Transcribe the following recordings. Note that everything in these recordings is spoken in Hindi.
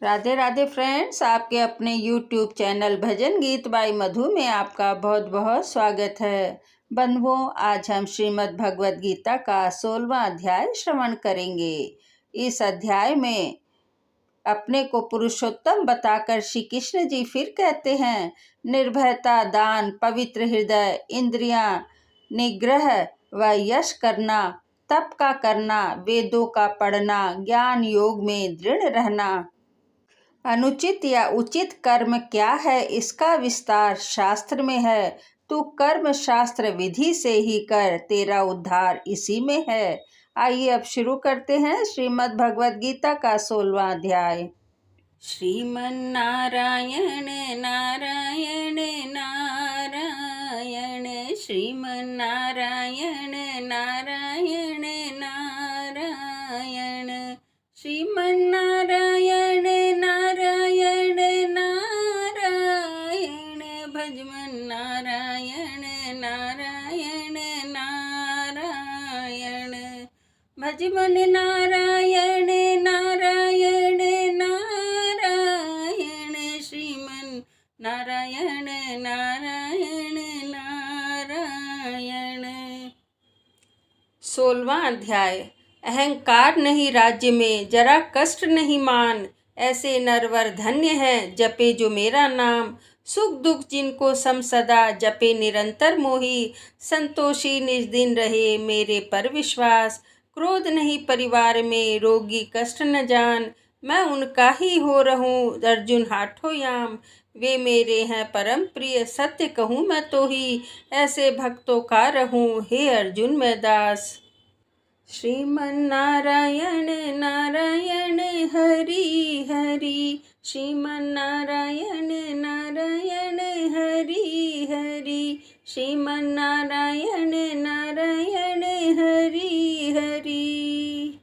राधे राधे फ्रेंड्स, आपके अपने यूट्यूब चैनल भजन गीत बाई मधु में आपका बहुत बहुत स्वागत है। बंधुओं, आज हम श्रीमद् भगवद गीता का 16वां अध्याय श्रवण करेंगे। इस अध्याय में अपने को पुरुषोत्तम बताकर श्री कृष्ण जी फिर कहते हैं, निर्भयता, दान, पवित्र हृदय, इंद्रियां निग्रह व यश करना, तप का करना, वेदों का पढ़ना, ज्ञान योग में दृढ़ रहना। अनुचित या उचित कर्म क्या है, इसका विस्तार शास्त्र में है। तू कर्म शास्त्र विधि से ही कर, तेरा उद्धार इसी में है। आइए अब शुरू करते हैं श्रीमद् भगवद गीता का 16वां अध्याय। श्रीमन्नारायण नारायण नारायण, श्रीमन्नारायण नारायण नारायण, श्रीमन्नारायण नारायण नारायण, भजमन नारायण नारायण नारायण, भजमन नारायण नारायण नारायण, श्रीमन नारायण नारायण नारायण। 16वां अध्याय। अहंकार नहीं राज्य में, जरा कष्ट नहीं मान, ऐसे नरवर धन्य है जपे जो मेरा नाम। सुख दुख जिनको सम सदा, जपे निरंतर मोही, संतोषी निज दिन रहे मेरे पर विश्वास। क्रोध नहीं परिवार में, रोगी कष्ट न जान, मैं उनका ही हो रहूं अर्जुन हाठोयाम। वे मेरे हैं परम प्रिय, सत्य कहूँ मैं तो ही, ऐसे भक्तों का रहूं हे अर्जुन मैं दास। श्रीमन्नारायण नारायण हरि हरि, श्रीमन्नारायण नारायण हरि हरि, श्रीमन्नारायण नारायण हरि हरि।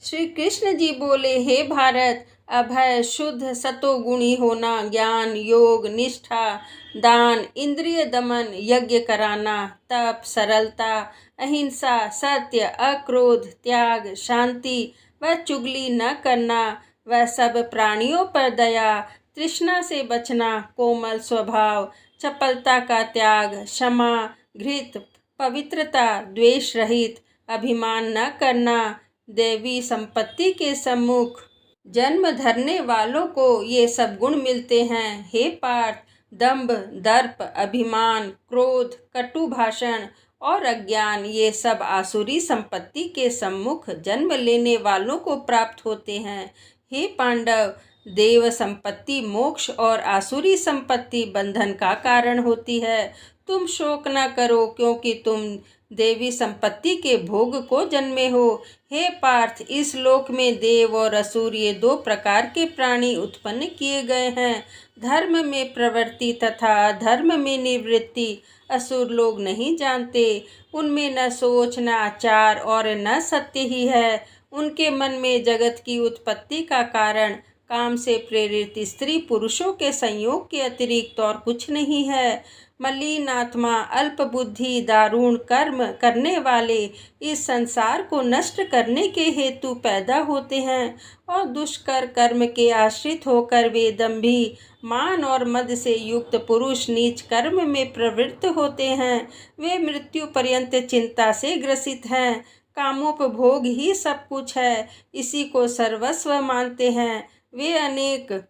श्री कृष्ण जी बोले, हे भारत, अभय शुद्ध सतोगुणी होना, ज्ञान योग निष्ठा, दान, इंद्रिय दमन, यज्ञ कराना, तप, सरलता, अहिंसा, सत्य, अक्रोध, त्याग, शांति व चुगली न करना, वह सब प्राणियों पर दया, तृष्णा से बचना, कोमल स्वभाव, चपलता का त्याग, क्षमा, घृत, पवित्रता, द्वेष रहित, अभिमान न करना, देवी संपत्ति के सम्मुख जन्म धरने वालों को ये सब गुण मिलते हैं। हे पार्थ, दंभ, दर्प, अभिमान, क्रोध, कटु भाषण और अज्ञान, ये सब आसुरी संपत्ति के सम्मुख जन्म लेने वालों को प्राप्त होते हैं। हे पांडव, देव संपत्ति मोक्ष और आसुरी संपत्ति बंधन का कारण होती है। तुम शोक न करो, क्योंकि तुम देवी संपत्ति के भोग को जन्मे हो। हे पार्थ, इस लोक में देव और असुर, ये दो प्रकार के प्राणी उत्पन्न किए गए हैं। धर्म में प्रवृत्ति तथा अधर्म में निवृत्ति असुर लोग नहीं जानते। उनमें न सोच, न आचार और न सत्य ही है। उनके मन में जगत की उत्पत्ति का कारण काम से प्रेरित स्त्री पुरुषों के संयोग के अतिरिक्त और कुछ नहीं है। मलिन आत्मा, अल्प बुद्धि, दारुण कर्म करने वाले इस संसार को नष्ट करने के हेतु पैदा होते हैं और दुष्कर कर्म के आश्रित होकर वे दंभी, मान और मद से युक्त पुरुष नीच कर्म में प्रवृत्त होते हैं। वे मृत्यु पर्यंत चिंता से ग्रसित हैं। कामोपभोग ही सब कुछ है, इसी को सर्वस्व मानते हैं। वे अनेक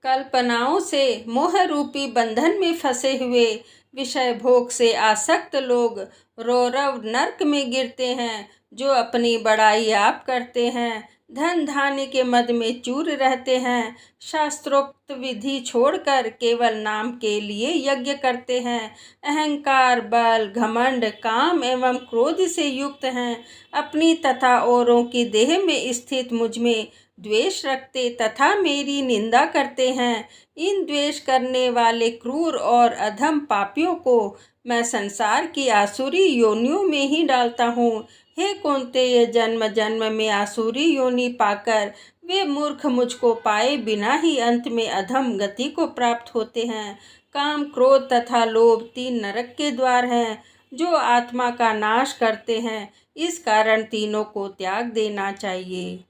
कल्पनाओं से मोह रूपी बंधन में फंसे हुए विषय भोग से आसक्त लोग रौरव नरक में गिरते हैं। जो अपनी बड़ाई आप करते हैं, धन धान्य के मद में चूर रहते हैं, शास्त्रोक्त विधि छोड़कर केवल नाम के लिए यज्ञ करते हैं, अहंकार, बल, घमंड, काम एवं क्रोध से युक्त हैं, अपनी तथा औरों की देह में स्थित मुझ में द्वेष रखते तथा मेरी निंदा करते हैं। इन द्वेष करने वाले क्रूर और अधम पापियों को मैं संसार की आसुरी योनियों में ही डालता हूँ। हे कौन्तेय, जन्म जन्म में आसुरी योनि पाकर वे मूर्ख मुझको पाए बिना ही अंत में अधम गति को प्राप्त होते हैं। काम, क्रोध तथा लोभ 3 नरक के द्वार हैं, जो आत्मा का नाश करते हैं। इस कारण तीनों को त्याग देना चाहिए।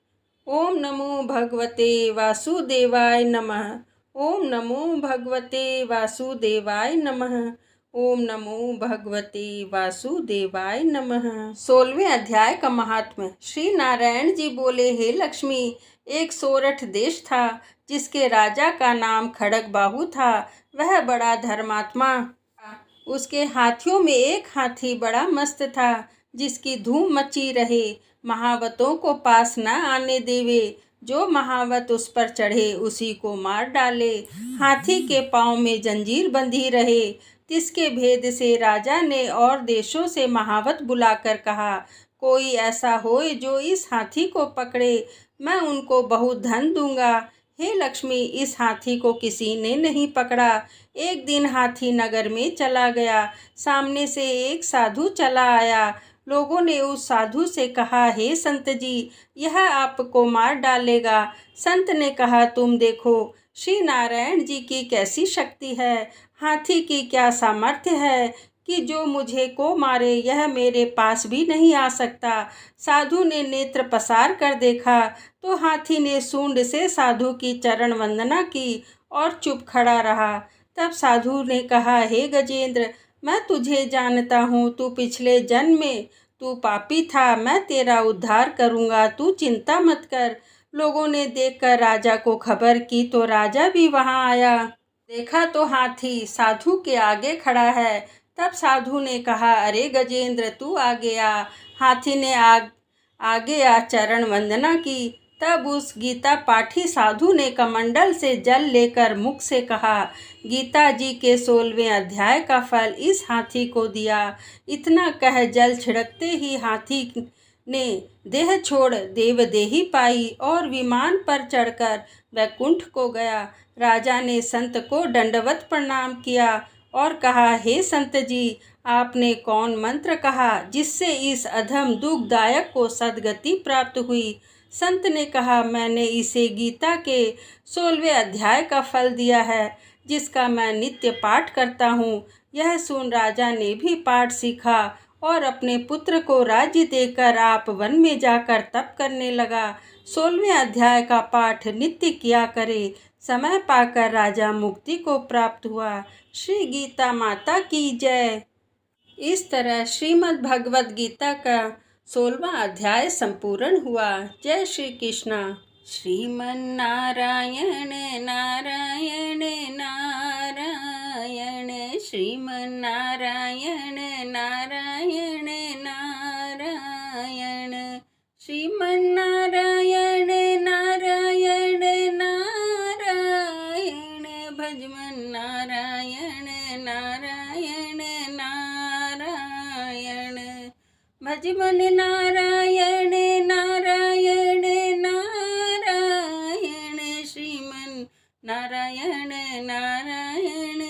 ओम नमो भगवते वासुदेवाय नमः। ओम नमो भगवते वासुदेवाय नमः। ओम नमो भगवते वासुदेवाय नमः। 16वें अध्याय का महात्म्य। श्री नारायण जी बोले, हे लक्ष्मी, एक सोरठ देश था जिसके राजा का नाम खड़गबाहु था। वह बड़ा धर्मात्मा था। उसके हाथियों में एक हाथी बड़ा मस्त था, जिसकी धूम मची रहे, महावतों को पास न आने देवे। जो महावत उस पर चढ़े उसी को मार डाले। हाथी के पांव में जंजीर बंधी रहे। जिसके भेद से राजा ने और देशों से महावत बुलाकर कहा, कोई ऐसा होए जो इस हाथी को पकड़े, मैं उनको बहुत धन दूंगा। हे लक्ष्मी, इस हाथी को किसी ने नहीं पकड़ा। एक दिन हाथी नगर में चला गया। सामने से एक साधु चला आया। लोगों ने उस साधु से कहा, हे संत जी, यह आपको मार डालेगा। संत ने कहा, तुम देखो श्री नारायण जी की कैसी शक्ति है। हाथी की क्या सामर्थ्य है कि जो मुझे को मारे। यह मेरे पास भी नहीं आ सकता। साधु ने नेत्र पसार कर देखा तो हाथी ने सूंड से साधु की चरण वंदना की और चुप खड़ा रहा। तब साधु ने कहा, हे गजेंद्र, मैं तुझे जानता हूँ। तू पिछले जन्म में तू पापी था। मैं तेरा उद्धार करूँगा, तू चिंता मत कर। लोगों ने देखकर राजा को खबर की तो राजा भी वहाँ आया। देखा तो हाथी साधु के आगे खड़ा है। तब साधु ने कहा, अरे गजेंद्र, तू आगे आ। हाथी ने आगे आ चरण वंदना की। तब उस गीता पाठी साधु ने कमंडल से जल लेकर मुख से कहा, गीता जी के 16वें अध्याय का फल इस हाथी को दिया। इतना कह जल छिड़कते ही हाथी ने देह छोड़ देवदेही पाई और विमान पर चढ़कर वैकुंठ को गया। राजा ने संत को दंडवत प्रणाम किया और कहा, हे संत जी, आपने कौन मंत्र कहा जिससे इस अधम दुखदायक को सद्गति प्राप्त हुई। संत ने कहा, मैंने इसे गीता के 16वें अध्याय का फल दिया है, जिसका मैं नित्य पाठ करता हूँ। यह सुन राजा ने भी पाठ सीखा और अपने पुत्र को राज्य देकर आप वन में जाकर तप करने लगा। 16वें अध्याय का पाठ नित्य किया करे। समय पाकर राजा मुक्ति को प्राप्त हुआ। श्री गीता माता की जय। इस तरह श्रीमद् भगवद गीता का 16वां अध्याय संपूर्ण हुआ। जय श्री कृष्णा। श्रीमन्नारायण नारायण नारायण, श्रीमन्नारायण नारायण नारायण, श्रीमन्नारायण नारायण नारायण, भजमन नारायण नारायण नारायण, भजमन नारायण नारायण नारायण, श्रीमन नारायण नारायण